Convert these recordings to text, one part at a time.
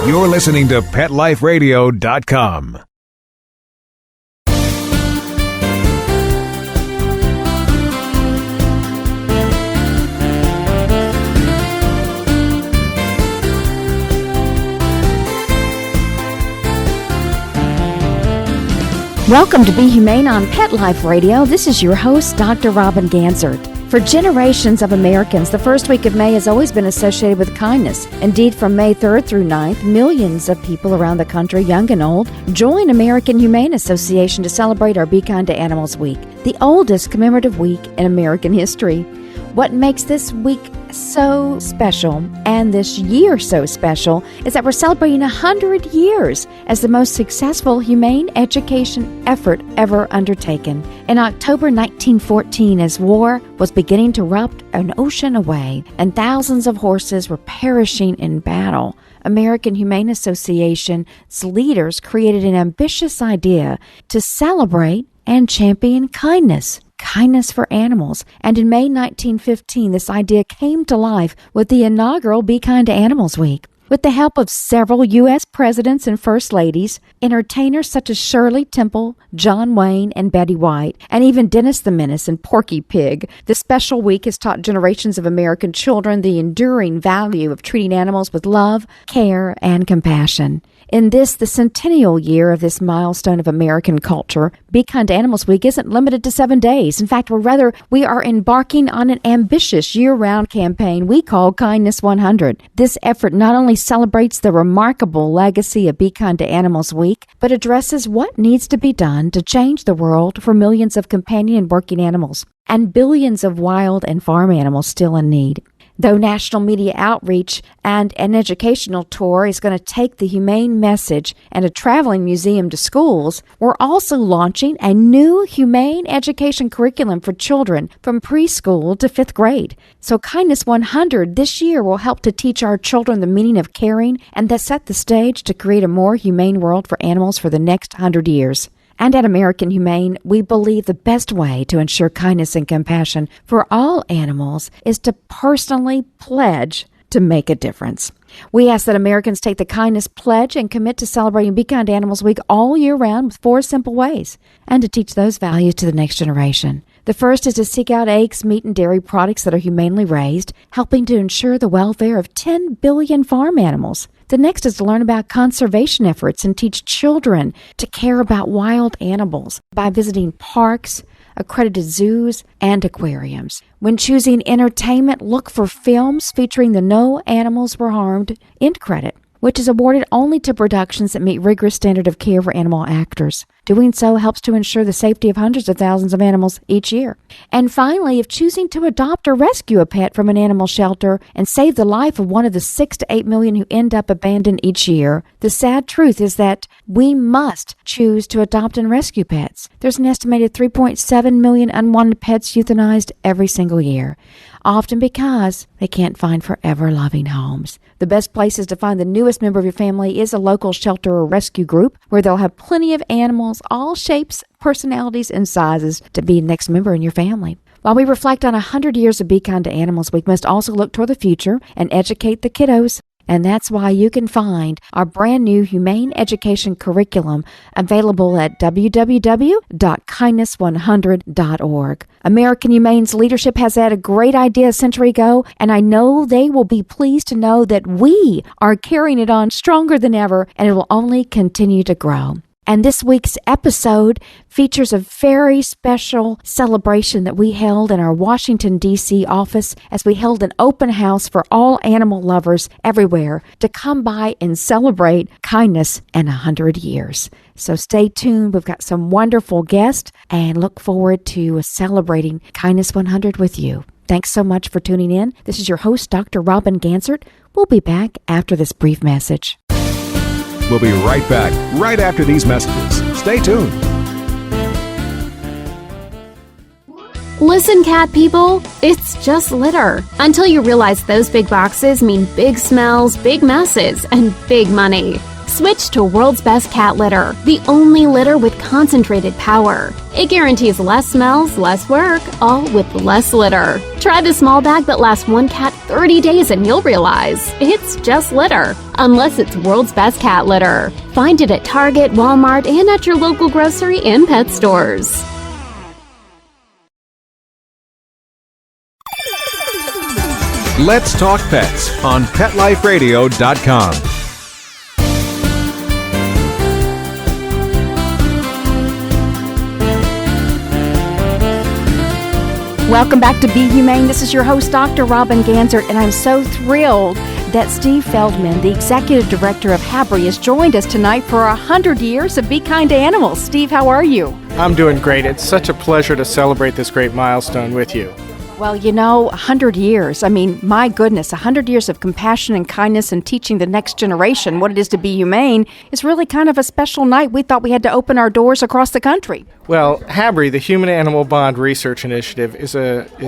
You're listening to PetLifeRadio.com. Welcome to Be Humane on Pet Life Radio. This is your host, Dr. Robin Gansert. For generations of Americans, the first week of May has always been associated with kindness. Indeed, from May 3rd through 9th, millions of people around the country, young and old, join American Humane Association to celebrate our Be Kind to Animals Week, the oldest commemorative week in American history. What makes this week so special and this year so special is that we're celebrating 100 years as the most successful humane education effort ever undertaken. In October 1914, as war was beginning to erupt an ocean away and thousands of horses were perishing in battle, American Humane Association's leaders created an ambitious idea to celebrate and champion kindness for animals. And in May 1915, this idea came to life with the inaugural Be Kind to Animals Week. With the help of several U.S. presidents and first ladies, entertainers such as Shirley Temple, John Wayne, and Betty White, and even Dennis the Menace and Porky Pig, this special week has taught generations of American children the enduring value of treating animals with love, care, and compassion. In this, the centennial year of this milestone of American culture, Be Kind to Animals Week isn't limited to 7 days. In fact, we are embarking on an ambitious year-round campaign we call Kindness 100. This effort not only celebrates the remarkable legacy of Be Kind to Animals Week, but addresses what needs to be done to change the world for millions of companion and working animals, and billions of wild and farm animals still in need. Though national media outreach and an educational tour is going to take the humane message and a traveling museum to schools, we're also launching a new humane education curriculum for children from preschool to 5th grade. So Kindness 100 this year will help to teach our children the meaning of caring and that set the stage to create a more humane world for animals for the next 100 years. And at American Humane, we believe the best way to ensure kindness and compassion for all animals is to personally pledge to make a difference. We ask that Americans take the kindness pledge and commit to celebrating Be Kind to Animals Week all year round with 4 simple ways, and to teach those values to the next generation. The first is to seek out eggs, meat, and dairy products that are humanely raised, helping to ensure the welfare of 10 billion farm animals. The next is to learn about conservation efforts and teach children to care about wild animals by visiting parks, accredited zoos, and aquariums. When choosing entertainment, look for films featuring the No Animals Were Harmed end credit, which is awarded only to productions that meet rigorous standard of care for animal actors. Doing so helps to ensure the safety of hundreds of thousands of animals each year. And finally, if choosing to adopt or rescue a pet from an animal shelter and save the life of one of the 6 to 8 million who end up abandoned each year, the sad truth is that we must choose to adopt and rescue pets. There's an estimated 3.7 million unwanted pets euthanized every single year, often because they can't find forever loving homes. The best places to find the newest member of your family is a local shelter or rescue group where they'll have plenty of animals, all shapes, personalities, and sizes to be the next member in your family. While we reflect on 100 years of Be Kind to Animals, we must also look toward the future and educate the kiddos. And that's why you can find our brand new Humane Education Curriculum available at www.kindness100.org. American Humane's leadership has had a great idea a century ago, and I know they will be pleased to know that we are carrying it on stronger than ever, and it will only continue to grow. And this week's episode features a very special celebration that we held in our Washington, D.C. office as we held an open house for all animal lovers everywhere to come by and celebrate kindness in 100 years. So stay tuned. We've got some wonderful guests and look forward to celebrating Kindness 100 with you. Thanks so much for tuning in. This is your host, Dr. Robin Gansert. We'll be back after this brief message. We'll be right back, right after these messages. Stay tuned. Listen, cat people, it's just litter. Until you realize those big boxes mean big smells, big messes, and big money. Switch to World's Best Cat Litter, the only litter with concentrated power. It guarantees less smells, less work, all with less litter. Try the small bag that lasts one cat 30 days and you'll realize it's just litter, unless it's World's Best Cat Litter. Find it at Target, Walmart, and at your local grocery and pet stores. Let's Talk Pets on PetLifeRadio.com. Welcome back to Be Humane. This is your host, Dr. Robin Ganzert, and I'm so thrilled that Steve Feldman, the Executive Director of HABRI, has joined us tonight for 100 years of Be Kind to Animals. Steve, how are you? I'm doing great. It's such a pleasure to celebrate this great milestone with you. Well, 100 years. I mean, my goodness, 100 years of compassion and kindness and teaching the next generation what it is to be humane is really kind of a special night. We thought we had to open our doors across the country. Well, HABRI, the Human-Animal Bond Research Initiative, is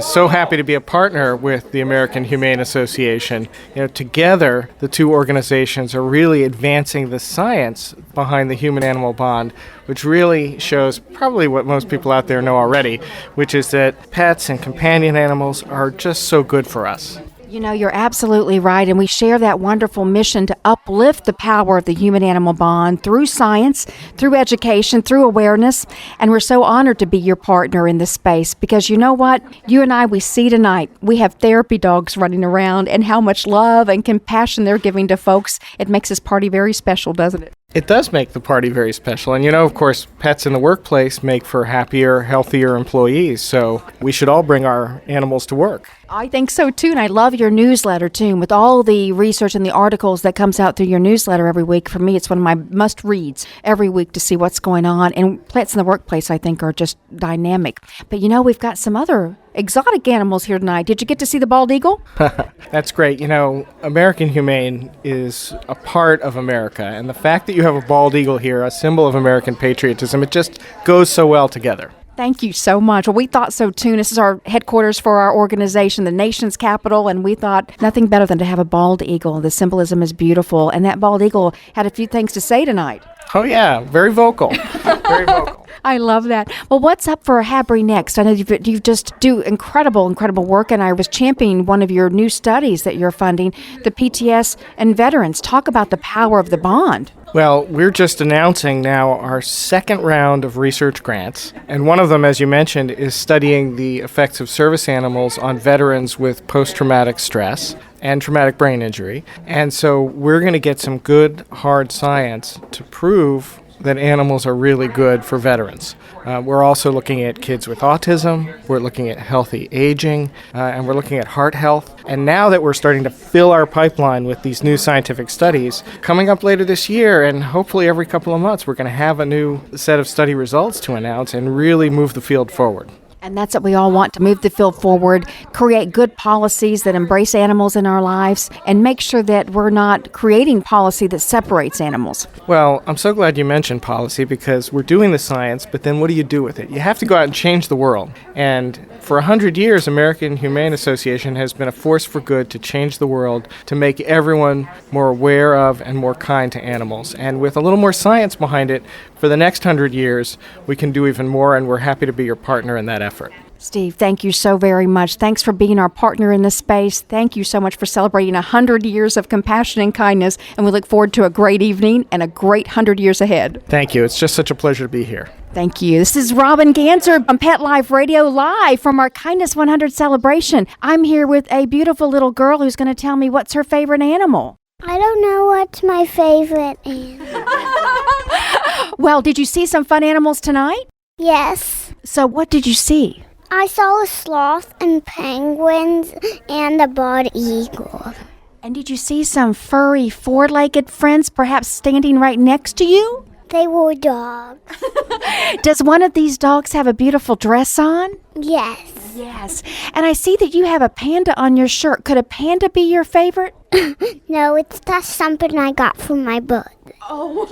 so happy to be a partner with the American Humane Association. Together, the two organizations are really advancing the science behind the human-animal bond, which really shows probably what most people out there know already, which is that pets and companion animals are just so good for us. You're absolutely right, and we share that wonderful mission to uplift the power of the human-animal bond through science, through education, through awareness, and we're so honored to be your partner in this space because you know what? You and I, we see tonight, we have therapy dogs running around, and how much love and compassion they're giving to folks. It makes this party very special, doesn't it? It does make the party very special. And of course, pets in the workplace make for happier, healthier employees. So we should all bring our animals to work. I think so too. And I love your newsletter too, with all the research and the articles that comes out through your newsletter every week. For me, it's one of my must reads every week to see what's going on. And pets in the workplace, I think, are just dynamic. But we've got some other exotic animals here tonight. Did you get to see the bald eagle? That's great. American Humane is a part of America, and the fact that you have a bald eagle here, a symbol of American patriotism, it just goes so well together. Thank you so much. Well, we thought so too. This is our headquarters for our organization, the nation's capital, and we thought nothing better than to have a bald eagle. The symbolism is beautiful, and that bald eagle had a few things to say tonight. Oh yeah, very vocal. Very vocal. I love that. Well, what's up for HABRI next? I know you just do incredible work, and I was championing one of your new studies that you're funding, the PTS and veterans. Talk about the power of the bond. Well, we're just announcing now our second round of research grants, and one of them, as you mentioned, is studying the effects of service animals on veterans with post-traumatic stress and traumatic brain injury. And so we're going to get some good, hard science to prove that animals are really good for veterans. We're also looking at kids with autism, we're looking at healthy aging, and we're looking at heart health. And now that we're starting to fill our pipeline with these new scientific studies, coming up later this year, and hopefully every couple of months, we're going to have a new set of study results to announce and really move the field forward. And that's what we all want, to move the field forward, create good policies that embrace animals in our lives, and make sure that we're not creating policy that separates animals. Well, I'm so glad you mentioned policy because we're doing the science, but then what do you do with it? You have to go out and change the world. And for 100 years, American Humane Association has been a force for good to change the world, to make everyone more aware of and more kind to animals. And with a little more science behind it, for the next 100 years, we can do even more, and we're happy to be your partner in that effort. Steve, thank you so very much. Thanks for being our partner in this space. Thank you so much for celebrating 100 years of compassion and kindness, and we look forward to a great evening and a great 100 years ahead. Thank you. It's just such a pleasure to be here. Thank you. This is Robin Ganzert on Pet Life Radio, live from our Kindness 100 celebration. I'm here with a beautiful little girl who's going to tell me what's her favorite animal. I don't know what's my favorite animal. Well, did you see some fun animals tonight? Yes. So what did you see? I saw a sloth and penguins and a bald eagle. And did you see some furry four-legged friends perhaps standing right next to you? They were dogs. Does one of these dogs have a beautiful dress on? Yes. Yes. And I see that you have a panda on your shirt. Could a panda be your favorite? No, it's just something I got from my book. Oh,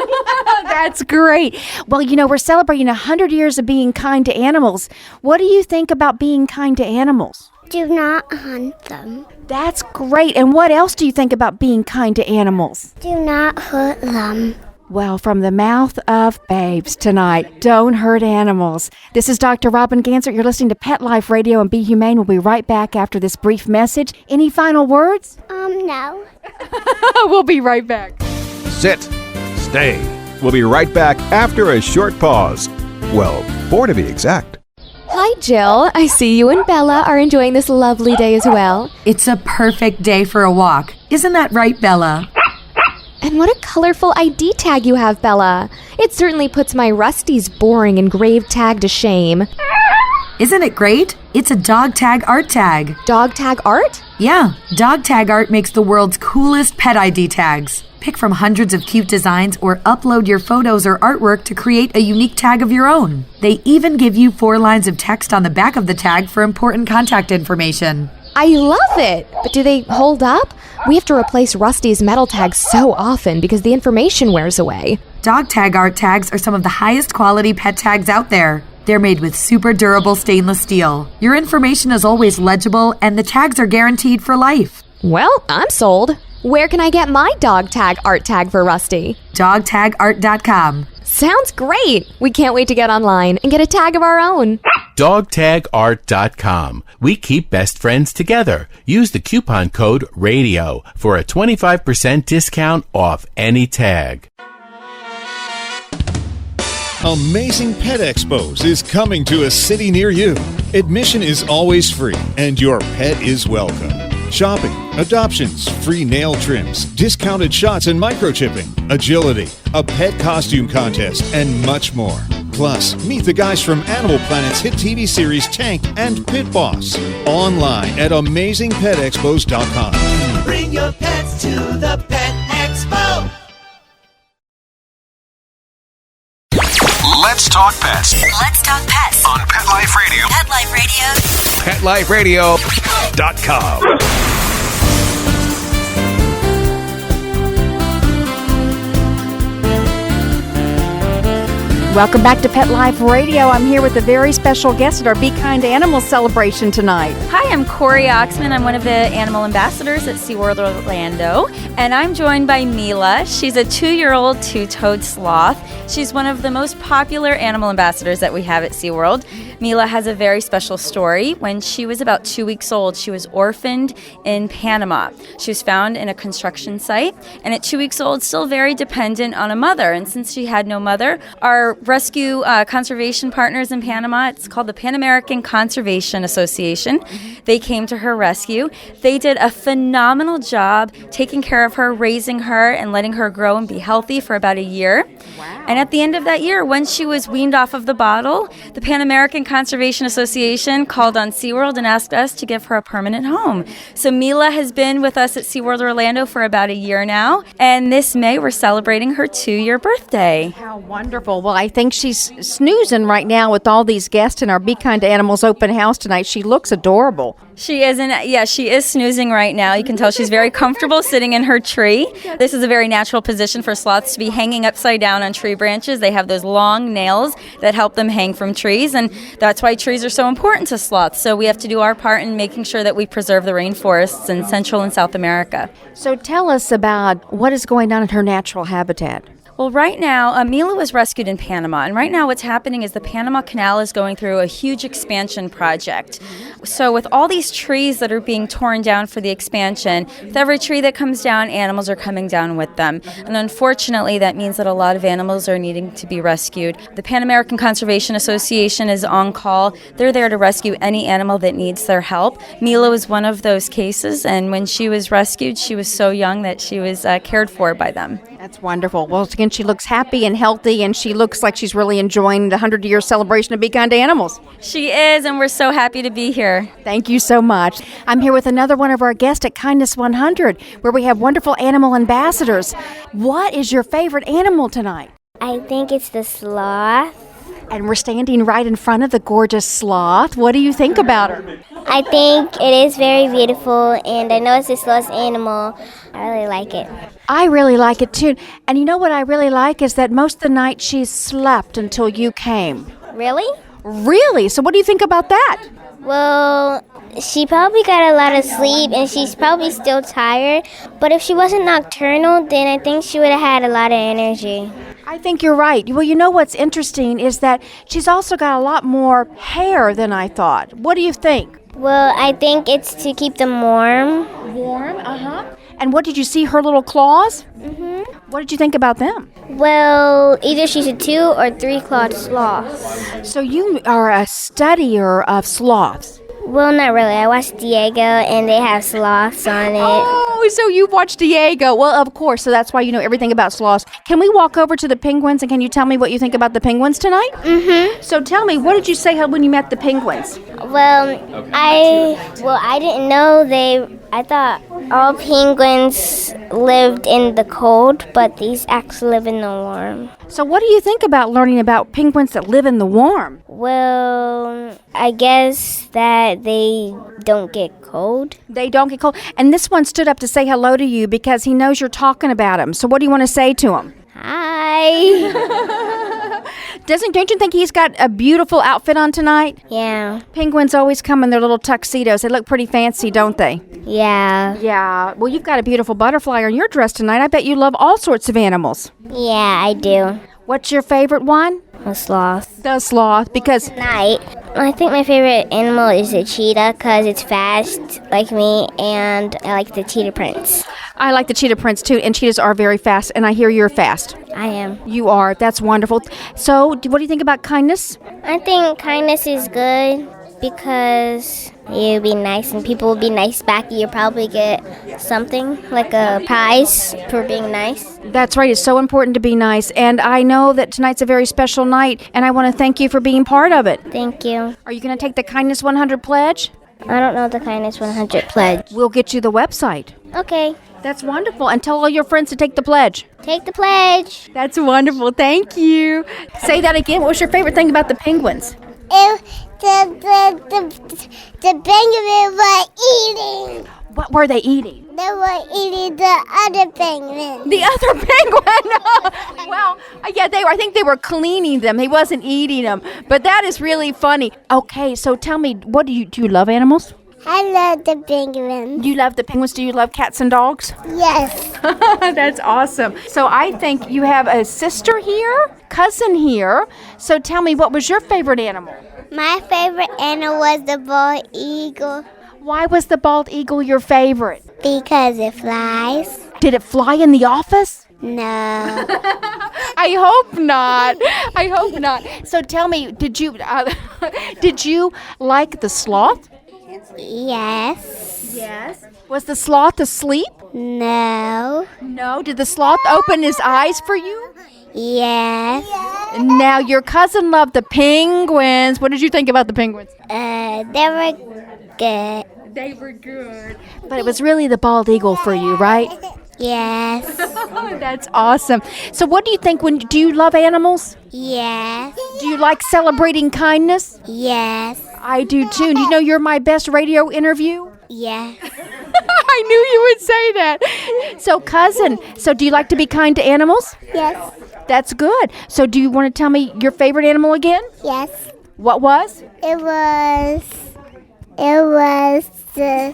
that's great. Well, we're celebrating 100 years of being kind to animals. What do you think about being kind to animals? Do not hunt them. That's great. And what else do you think about being kind to animals? Do not hurt them. Well, from the mouth of babes tonight, don't hurt animals. This is Dr. Robin Gansert. You're listening to Pet Life Radio and Be Humane. We'll be right back after this brief message. Any final words? No. We'll be right back. Sit. Stay. We'll be right back after a short pause. Well, 4 to be exact. Hi, Jill. I see you and Bella are enjoying this lovely day as well. It's a perfect day for a walk. Isn't that right, Bella? And what a colorful ID tag you have, Bella. It certainly puts my Rusty's boring engraved tag to shame. Isn't it great? It's a dog tag art tag. Dog tag art? Yeah, dog tag art makes the world's coolest pet ID tags. Pick from hundreds of cute designs or upload your photos or artwork to create a unique tag of your own. They even give you 4 lines of text on the back of the tag for important contact information. I love it! But do they hold up? We have to replace Rusty's metal tags so often because the information wears away. Dog tag art tags are some of the highest quality pet tags out there. They're made with super durable stainless steel. Your information is always legible and the tags are guaranteed for life. Well, I'm sold. Where can I get my dog tag art tag for Rusty? Dogtagart.com. Sounds great! We can't wait to get online and get a tag of our own. Dogtagart.com. We keep best friends together. Use the coupon code RADIO for a 25% discount off any tag. Amazing Pet Expos is coming to a city near you. Admission is always free and your pet is welcome. Shopping, adoptions, free nail trims, discounted shots and microchipping, agility, a pet costume contest, and much more. Plus, meet the guys from Animal Planet's hit TV series Tank and Pit Boss. Online at AmazingPetExpos.com. Bring your pets to the Pet Expo. Let's talk pets. Let's talk pets On Pet Life Radio. Pet Life Radio. PetLifeRadio.com. Welcome back to Pet Life Radio. I'm here with a very special guest at our Be Kind to Animals celebration tonight. Hi, I'm Corey Oxman. I'm one of the animal ambassadors at SeaWorld Orlando, and I'm joined by Mila. She's a 2-year-old two-toed sloth. She's one of the most popular animal ambassadors that we have at SeaWorld. Mila has a very special story. When she was about 2 weeks old, she was orphaned in Panama. She was found in a construction site, and at 2 weeks old, still very dependent on a mother. And since she had no mother, our rescue conservation partners in Panama, it's called the Pan American Conservation Association. They came to her rescue. They did a phenomenal job taking care of her, raising her, and letting her grow and be healthy for about a year. Wow. And at the end of that year, when she was weaned off of the bottle, the Pan American Conservation Association called on SeaWorld and asked us to give her a permanent home. So Mila has been with us at SeaWorld Orlando for about a year now, and this May we're celebrating her 2-year birthday. How wonderful. Well, I think she's snoozing right now with all these guests in our Be Kind to Animals open house tonight. She looks adorable. She is, she is snoozing right now. You can tell she's very comfortable sitting in her tree. This is a very natural position for sloths to be hanging upside down on tree branches. They have those long nails that help them hang from trees, and that's why trees are so important to sloths. So we have to do our part in making sure that we preserve the rainforests in Central and South America. So tell us about what is going on in her natural habitat. Well, right now, Mila was rescued in Panama, and right now what's happening is the Panama Canal is going through a huge expansion project. So with all these trees that are being torn down for the expansion, with every tree that comes down, animals are coming down with them. And unfortunately, that means that a lot of animals are needing to be rescued. The Pan American Conservation Association is on call. They're there to rescue any animal that needs their help. Mila was one of those cases, and when she was rescued, she was so young that she was cared for by them. That's wonderful. Well, again, she looks happy and healthy, and she looks like she's really enjoying the 100-year celebration of Be Kind to Animals. She is, and we're so happy to be here. Thank you so much. I'm here with another one of our guests at Kindness 100, where we have wonderful animal ambassadors. What is your favorite animal tonight? I think it's the sloth. And we're standing right in front of the gorgeous sloth. What do you think about her? I think it is very beautiful, and I know it's the sloth's animal. I really like it. I really like it too. And you know what I really like is that most of the night she's slept until you came. Really? Really? So what do you think about that? Well, she probably got a lot of sleep and she's probably still tired. But if she wasn't nocturnal, then I think she would have had a lot of energy. I think you're right. Well, you know what's interesting is that she's also got a lot more hair than I thought. What do you think? Well, I think it's to keep them warm. Warm, And what did you see, her little claws? What did you think about them? Well, either she's a 2 or 3-clawed sloth. So you are a studier of sloths. Well, not really. I watched Diego, and they have sloths on it. Oh, so you watched Diego. Well, of course, so that's why you know everything about sloths. Can we walk over to the penguins, and can you tell me what you think about the penguins tonight? So tell me, what did you say when you met the penguins? Well, I didn't know I thought all penguins lived in the cold, but these actually live in the warm. So what do you think about learning about penguins that live in the warm? Well, I guess that they don't get cold. They don't get cold. And this one stood up to say hello to you because he knows you're talking about him. So what do you want to say to him? Hi. Don't you think he's got a beautiful outfit on tonight? Yeah. Penguins always come in their little tuxedos. They look pretty fancy, don't they? Yeah. Yeah. Well, you've got a beautiful butterfly on your dress tonight. I bet you love all sorts of animals. Yeah, I do. What's your favorite one? A sloth. The sloth, because... Night. I think my favorite animal is a cheetah because it's fast like me, and I like the cheetah prince. I like the cheetah prince too, and cheetahs are very fast, and I hear you're fast. I am. You are. That's wonderful. So, what do you think about kindness? I think kindness is good because you'll be nice and people will be nice back. You'll probably get something like a prize for being nice. That's right. It's so important to be nice. And I know that tonight's a very special night, and I want to thank you for being part of it. Thank you. Are you going to take the Kindness 100 pledge? I don't know the Kindness 100 pledge. We'll get you the website. Okay. That's wonderful. And tell all your friends to take the pledge. Take the pledge. That's wonderful. Thank you. Say that again. What was your favorite thing about the penguins? The penguins were eating. What were they eating? They were eating the other penguin. The other penguin? Well, yeah, I think they were cleaning them. He wasn't eating them. But that is really funny. Okay, so tell me, do you love animals? I love the penguins. You love the penguins? Do you love cats and dogs? Yes. That's awesome. So I think you have a sister here, cousin here. So tell me, what was your favorite animal? My favorite animal was the bald eagle. Why was the bald eagle your favorite? Because it flies. Did it fly in the office? No. I hope not. I hope not. So tell me, did you like the sloth? Yes. Yes. Was the sloth asleep? No. No. Did the sloth open his eyes for you? Yes. Now, your cousin loved the penguins. What did you think about the penguins? They were good. They were good. But it was really the bald eagle for you, right? Yes. That's awesome. So what do you think do you love animals? Yes. Do you like celebrating kindness? Yes. I do too. Do you know you're my best radio interview? Yes. I knew you would say that. So cousin, do you like to be kind to animals? Yes. That's good. So do you want to tell me your favorite animal again? Yes. What was? It was the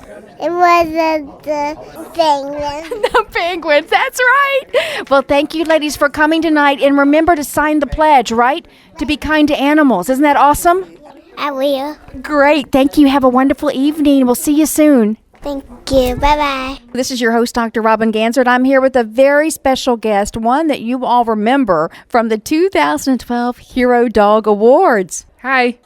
penguin. The penguins, that's right. Well, thank you, ladies, for coming tonight. And remember to sign the pledge, right? To be kind to animals. Isn't that awesome? I will. Great. Thank you. Have a wonderful evening. We'll see you soon. Thank you. Bye-bye. This is your host, Dr. Robin Gansert. I'm here with a very special guest, one that you all remember from the 2012 Hero Dog Awards. Hi.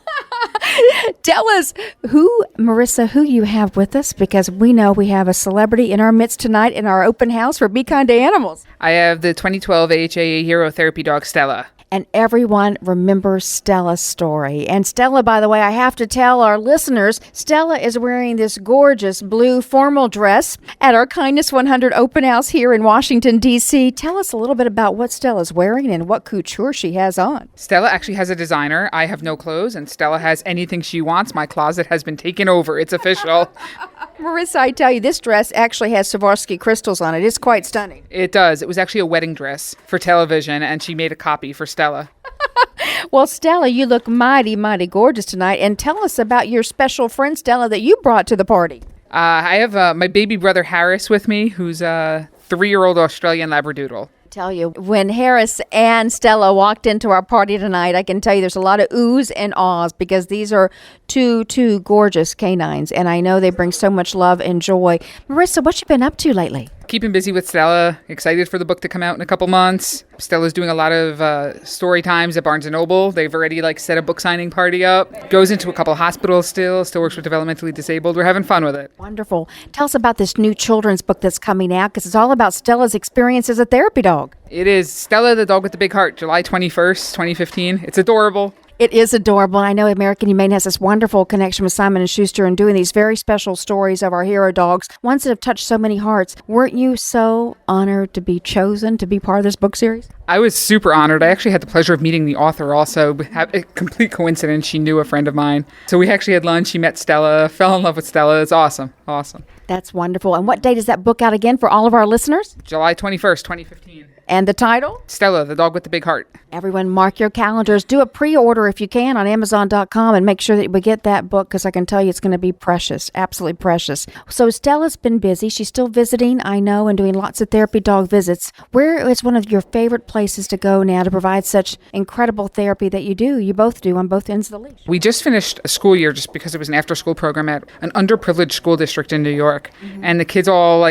Tell us Marissa, who you have with us, because we know we have a celebrity in our midst tonight in our open house for Be Kind to Animals. I have the 2012 AHA Hero Therapy Dog, Stella. And everyone remembers Stella's story. And Stella, by the way, I have to tell our listeners, Stella is wearing this gorgeous blue formal dress at our Kindness 100 open house here in Washington, D.C. Tell us a little bit about what Stella's wearing and what couture she has on. Stella actually has a designer. I have no clothes, and Stella has anything she wants. My closet has been taken over. It's official. Marissa, I tell you, this dress actually has Swarovski crystals on it. It's quite stunning. It does. It was actually a wedding dress for television, and she made a copy for Stella. Well, Stella, you look mighty, mighty gorgeous tonight. And tell us about your special friend, Stella, that you brought to the party. I have my baby brother Harris with me, who's a 3-year-old Australian Labradoodle. Tell you, when Harris and Stella walked into our party tonight, I can tell you there's a lot of oohs and ahs because these are two gorgeous canines, and I know they bring so much love and joy. Marissa, what you been up to lately? Keeping busy with Stella. Excited for the book to come out in a couple months. Stella's doing a lot of story times at Barnes & Noble. They've already set a book signing party up. Goes into a couple hospitals still works with developmentally disabled. We're having fun with it. Wonderful. Tell us about this new children's book that's coming out because it's all about Stella's experience as a therapy dog. It is Stella the Dog with the Big Heart, July 21st, 2015. It's adorable. It is adorable. I know American Humane has this wonderful connection with Simon & Schuster and doing these very special stories of our hero dogs, ones that have touched so many hearts. Weren't you so honored to be chosen to be part of this book series? I was super honored. I actually had the pleasure of meeting the author also. A complete coincidence. She knew a friend of mine. So we actually had lunch. She met Stella, fell in love with Stella. It's awesome. Awesome. That's wonderful. And what date is that book out again for all of our listeners? July 21st, 2015. And the title? Stella, the Dog with the Big Heart. Everyone mark your calendars. Do a pre-order if you can on Amazon.com and make sure that we get that book because I can tell you it's going to be precious, absolutely precious. So Stella's been busy. She's still visiting, I know, and doing lots of therapy dog visits. Where is one of your favorite places to go now to provide such incredible therapy that you both do on both ends of the leash? We just finished a school year just because it was an after-school program at an underprivileged school district in New York. Mm-hmm. And the kids all,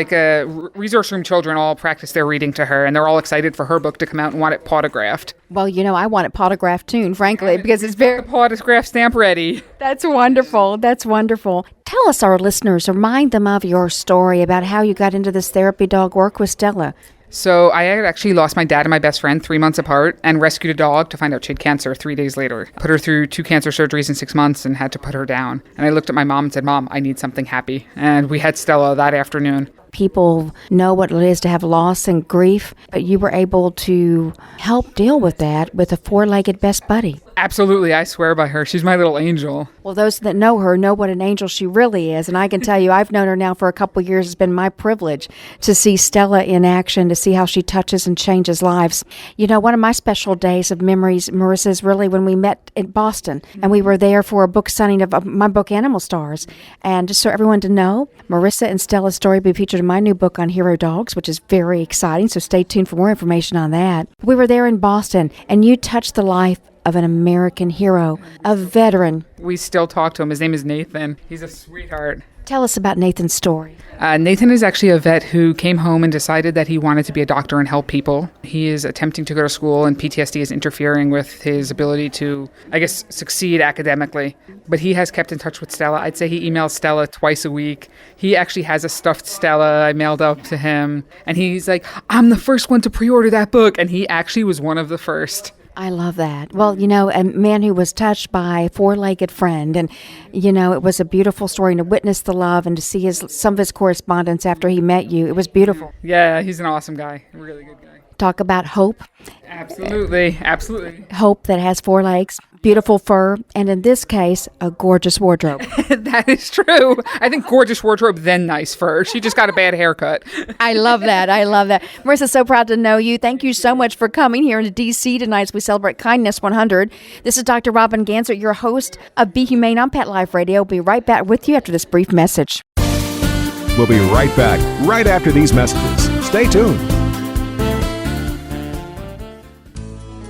resource room children all practice their reading to her, and they're all excited for her book to come out and want it autographed. Well, I want it autographed too, frankly, because it's very... The autograph stamp ready. That's wonderful. That's wonderful. Tell us, our listeners, remind them of your story about how you got into this therapy dog work with Stella. So I had actually lost my dad and my best friend 3 months apart and rescued a dog to find out she had cancer 3 days later. Put her through 2 cancer surgeries in 6 months and had to put her down. And I looked at my mom and said, Mom, I need something happy. And we had Stella that afternoon. People know what it is to have loss and grief, but you were able to help deal with that with a 4-legged best buddy. Absolutely. I swear by her. She's my little angel. Well, those that know her know what an angel she really is. And I can tell you, I've known her now for a couple of years. It's been my privilege to see Stella in action, to see how she touches and changes lives. One of my special days of memories, Marissa, is really when we met in Boston. And we were there for a book signing of my book, Animal Stars. And just so everyone to know, Marissa and Stella's story will be featured in my new book on hero dogs, which is very exciting. So stay tuned for more information on that. We were there in Boston, and you touched the life of an American hero, a veteran. We still talk to him. His name is Nathan. He's a sweetheart. Tell us about Nathan's story. Nathan is actually a vet who came home and decided that he wanted to be a doctor and help people. He is attempting to go to school, and PTSD is interfering with his ability to, succeed academically. But he has kept in touch with Stella. I'd say he emails Stella twice a week. He actually has a stuffed Stella I mailed up to him. And he's like, I'm the first one to pre-order that book. And he actually was one of the first. I love that. Well, a man who was touched by a 4-legged friend, and, it was a beautiful story, and to witness the love and to see some of his correspondence after he met you, it was beautiful. Yeah, he's an awesome guy, a really good guy. Talk about hope. Absolutely, absolutely. Hope that has 4 legs, beautiful fur, and in this case, a gorgeous wardrobe. That is true. I think gorgeous wardrobe, then nice fur. She just got a bad haircut. I love that. Marissa, so proud to know you. Thank you so much for coming here into D.C. tonight as we celebrate Kindness 100. This is Dr. Robin Ganser, your host of Be Humane on Pet Life Radio. We'll be right back with you after this brief message. We'll be right back right after these messages. Stay tuned.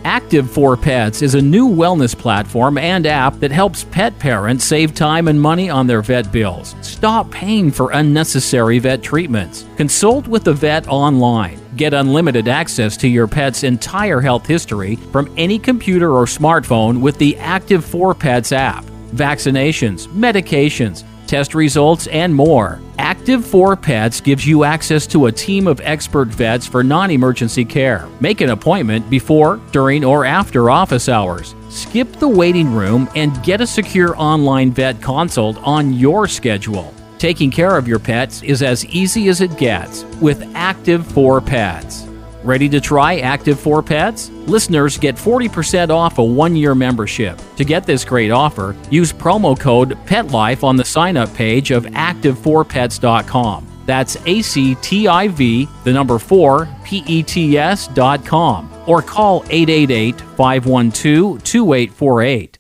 Active for Pets is a new wellness platform and app that helps pet parents save time and money on their vet bills. Stop paying for unnecessary vet treatments. Consult with the vet online. Get unlimited access to your pet's entire health history from any computer or smartphone with the Active for Pets app. Vaccinations, medications, test results, and more. Active for Pets gives you access to a team of expert vets for non-emergency care. Make an appointment before, during, or after office hours. Skip the waiting room and get a secure online vet consult on your schedule. Taking care of your pets is as easy as it gets with Active for Pets. Ready to try Active for Pets? Listeners get 40% off a 1-year membership. To get this great offer, use promo code PETLIFE on the sign-up page of active4pets.com. That's ACTIV, the number 4, PETS.com. or call 888-512-2848.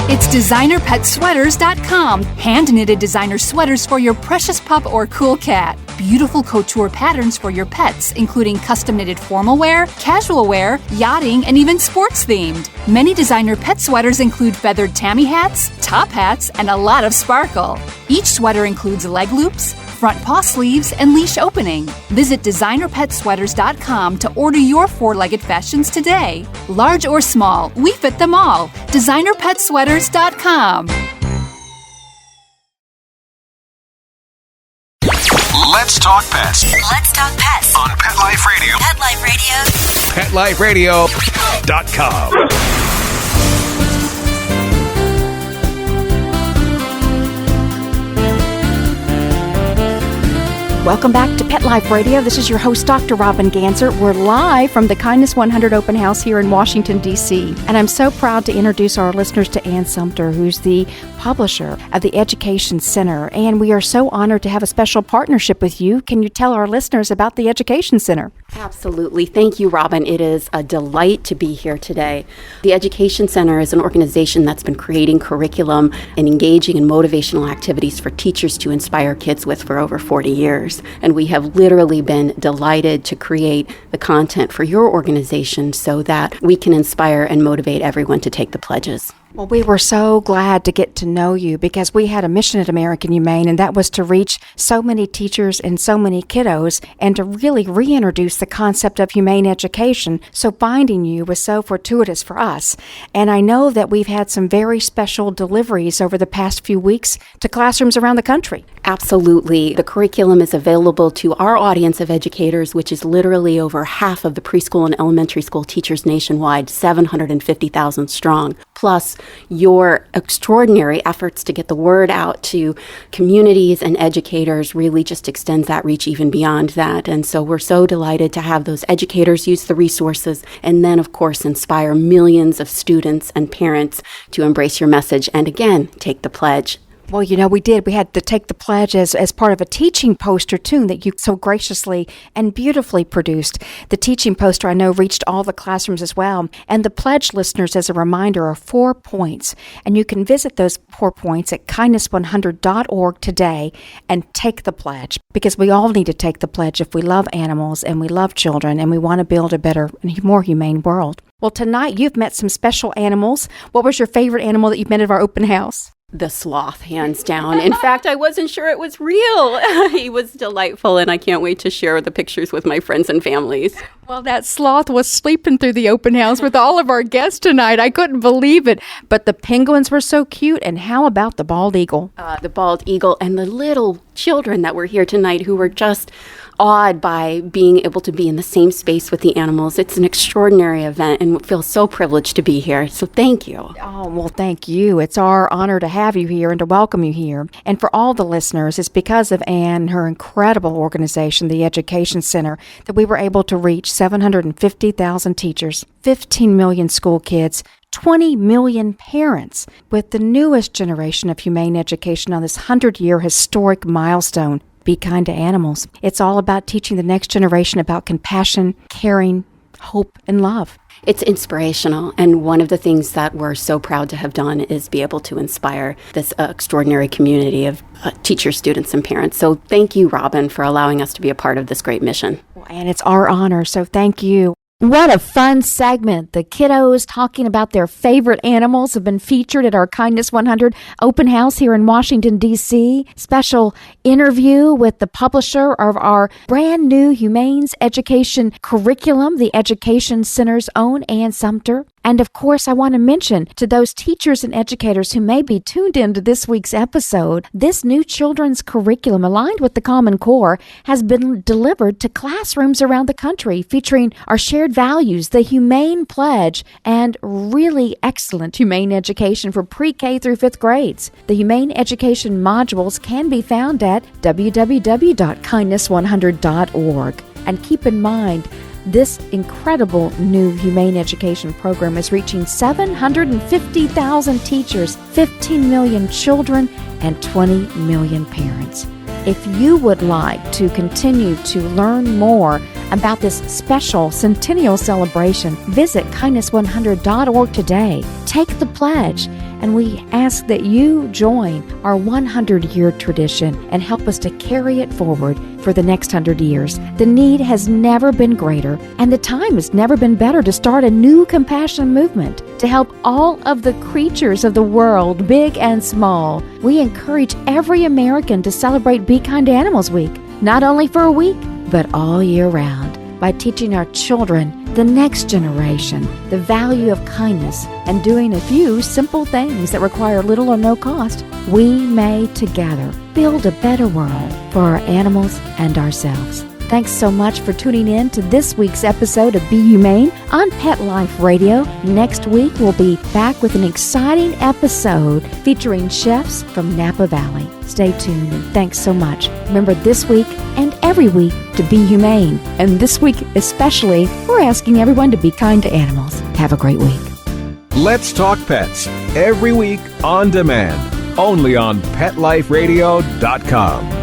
It's designerpetsweaters.com. Hand-knitted designer sweaters for your precious pup or cool cat. Beautiful couture patterns for your pets, including custom-knitted formal wear, casual wear, yachting, and even sports-themed. Many designer pet sweaters include feathered tammy hats, top hats, and a lot of sparkle. Each sweater includes leg loops, front paw sleeves, and leash opening. Visit designerpetsweaters.com to order your four-legged fashions today. Large or small, we fit them all. designerpetsweaters.com. Let's talk pets. Let's talk pets on Pet Life Radio. Pet Life Radio. PetLifeRadio.com. Welcome back to Pet Life Radio. This is your host, Dr. Robin Ganser. We're live from the Kindness 100 Open House here in Washington, D.C. And I'm so proud to introduce our listeners to Ann Sumter, who's the publisher of the Education Center. And we are so honored to have a special partnership with you. Can you tell our listeners about the Education Center? Absolutely. Thank you, Robin. It is a delight to be here today. The Education Center is an organization that's been creating curriculum and engaging in motivational activities for teachers to inspire kids with for over 40 years. And we have literally been delighted to create the content for your organization so that we can inspire and motivate everyone to take the pledges. Well, we were so glad to get to know you because we had a mission at American Humane, and that was to reach so many teachers and so many kiddos and to really reintroduce the concept of humane education. So finding you was so fortuitous for us. And I know that we've had some very special deliveries over the past few weeks to classrooms around the country. Absolutely. The curriculum is available to our audience of educators, which is literally over half of the preschool and elementary school teachers nationwide, 750,000 strong. Plus, your extraordinary efforts to get the word out to communities and educators really just extends that reach even beyond that. And so we're so delighted to have those educators use the resources and then, of course, inspire millions of students and parents to embrace your message and, again, take the pledge. Well, you know, we did. We had to take the pledge as part of a teaching poster, too, that you so graciously and beautifully produced. The teaching poster, I know, reached all the classrooms as well. And the pledge, listeners, as a reminder, are 4 points. And you can visit those 4 points at kindness100.org today and take the pledge. Because we all need to take the pledge if we love animals and we love children and we want to build a better and more humane world. Well, tonight you've met some special animals. What was your favorite animal that you've met at our open house? The sloth, hands down. In fact, I wasn't sure it was real. He was delightful, and I can't wait to share the pictures with my friends and families. Well, that sloth was sleeping through the open house with all of our guests tonight. I couldn't believe it. But the penguins were so cute. And how about the bald eagle? The bald eagle and the little children that were here tonight who were just awed by being able to be in the same space with the animals. It's an extraordinary event and we feel so privileged to be here. So thank you. Oh, well, thank you. It's our honor to have you here and to welcome you here. And for all the listeners, it's because of Ann, her incredible organization, the Education Center, that we were able to reach 750,000 teachers, 15 million school kids, 20 million parents with the newest generation of humane education on this 100-year historic milestone. Be kind to animals. It's all about teaching the next generation about compassion, caring, hope, and love. It's inspirational, and one of the things that we're so proud to have done is be able to inspire this extraordinary community of teachers, students, and parents. So thank you, Robin, for allowing us to be a part of this great mission. And it's our honor, so thank you. What a fun segment. The kiddos talking about their favorite animals have been featured at our Kindness 100 open house here in Washington, D.C. Special interview with the publisher of our brand new Humane Education curriculum, the Education Center's own Ann Sumter. And of course, I want to mention to those teachers and educators who may be tuned into this week's episode, this new children's curriculum aligned with the Common Core has been delivered to classrooms around the country, featuring our shared values, the Humane Pledge, and really excellent humane education for pre-K through 5th grades. The humane education modules can be found at www.kindness100.org. And keep in mind, this incredible new humane education program is reaching 750,000 teachers, 15 million children, and 20 million parents. If you would like to continue to learn more about this special centennial celebration, visit kindness100.org today. Take the pledge, and we ask that you join our 100-year tradition and help us to carry it forward for the next 100 years. The need has never been greater, and the time has never been better to start a new compassion movement to help all of the creatures of the world, big and small. We encourage every American to celebrate Be Kind to Animals Week, not only for a week, but all year round, by teaching our children, the next generation, the value of kindness and doing a few simple things that require little or no cost. We may together build a better world for our animals and ourselves. Thanks so much for tuning in to this week's episode of Be Humane on Pet Life Radio. Next week, we'll be back with an exciting episode featuring chefs from Napa Valley. Stay tuned, and thanks so much. Remember, this week and every week to be humane. And this week especially, we're asking everyone to be kind to animals. Have a great week. Let's Talk Pets, every week on demand, only on PetLifeRadio.com.